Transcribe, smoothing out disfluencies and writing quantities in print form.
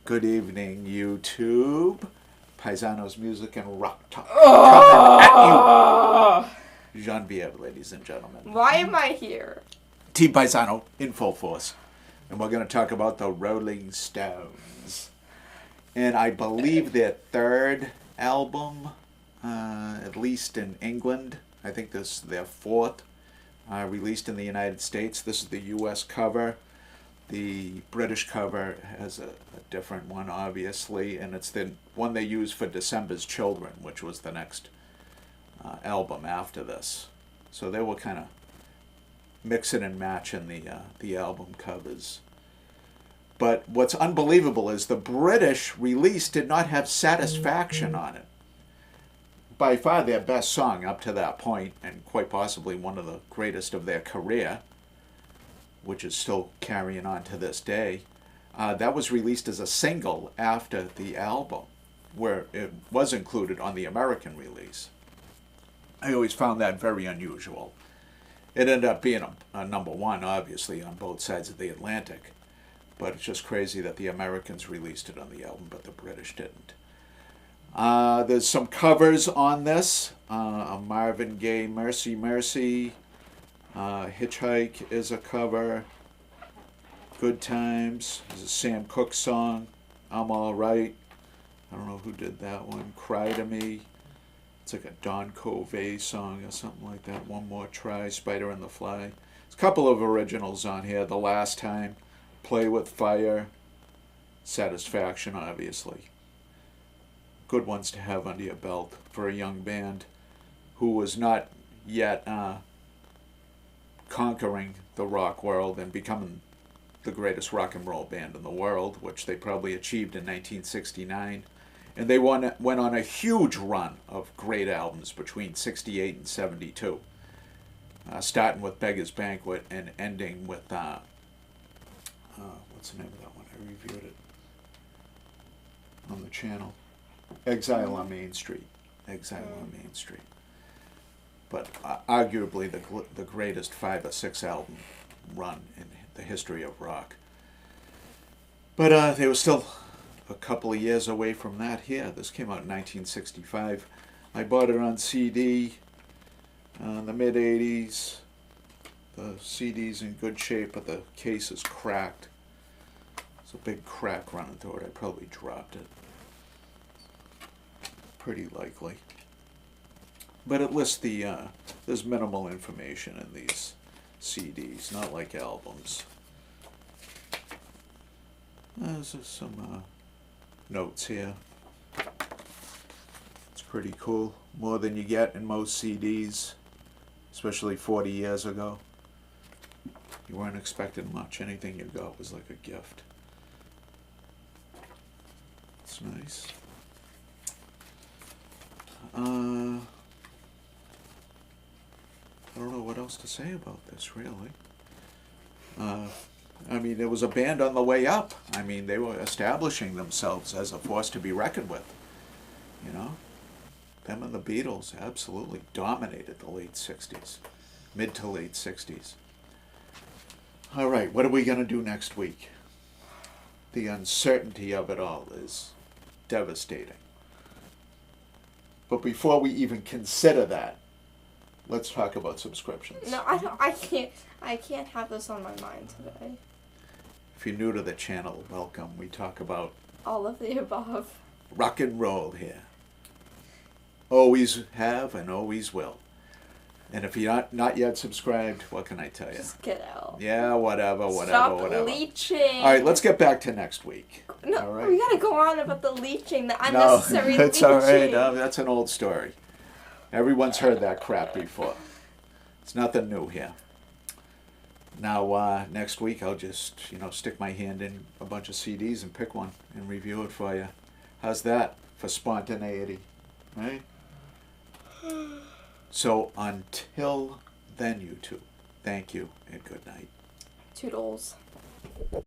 Good evening, YouTube. Paisanos Music and Rock Talk. Coming at you. Genevieve, ladies and gentlemen. Why am I here? Team Paisano in full force. And we're going to talk about the Rolling Stones. And I believe their third album, at least in England. I think this is their fourth, released in the United States. This is the U.S. cover. The British cover has a different one, obviously, and it's the one they used for December's Children, which was the next album after this. So they were kind of mixing and matching the album covers. But what's unbelievable is the British release did not have Satisfaction on it. By far their best song up to that point, and quite possibly one of the greatest of their career, which is still carrying on to this day. That was released as a single after the album, where it was included on the American release. I always found that very unusual. It ended up being a number one, obviously, on both sides of the Atlantic. But it's just crazy that the Americans released it on the album, but the British didn't. There's some covers on this. Marvin Gaye, Mercy Mercy. Hitchhike is a cover. Good Times is a Sam Cooke song. I'm All Right. I don't know who did that one. Cry to Me. It's like a Don Covey song or something like that. One More Try. Spider and the Fly. There's a couple of originals on here. The Last Time. Play with Fire. Satisfaction, obviously. Good ones to have under your belt for a young band who was not yet conquering the rock world and becoming the greatest rock and roll band in the world, which they probably achieved in 1969. And they went on a huge run of great albums between 68 and 72, starting with Beggar's Banquet and ending with, what's the name of that one? I reviewed it on the channel. Exile on Main Street. Exile on Main Street. But arguably the greatest 5 or 6 album run in the history of rock. But they were still a couple of years away from that here. This came out in 1965. I bought it on CD in the mid-'80s. The CD's in good shape, but the case is cracked. There's a big crack running through it. I probably dropped it. Pretty likely. But at least there's minimal information in these CDs, not like albums. There's some notes here. It's pretty cool. More than you get in most CDs, especially 40 years ago. You weren't expecting much. Anything you got was like a gift. It's nice. I don't know what else to say about this, really. I mean, it was a band on the way up. I mean, they were establishing themselves as a force to be reckoned with. You know? Them and the Beatles absolutely dominated the late 60s. Mid to late 60s. All right, what are we going to do next week? The uncertainty of it all is devastating. But before we even consider that, let's talk about subscriptions. No, I can't have this on my mind today. If you're new to the channel, welcome. We talk about all of the above. Rock and roll here. Always have and always will. And if you're not yet subscribed, what can I tell you? Just get out. Yeah, whatever. Stop leeching. All right, let's get back to next week. No, all right? We gotta go on about the leeching, the unnecessary leeching. It's leeching. all right. That's an old story. Everyone's heard that crap before. It's nothing new here. Now, next week, I'll just, stick my hand in a bunch of CDs and pick one and review it for you. How's that for spontaneity? Right? So, until then, YouTube, thank you and good night. Toodles.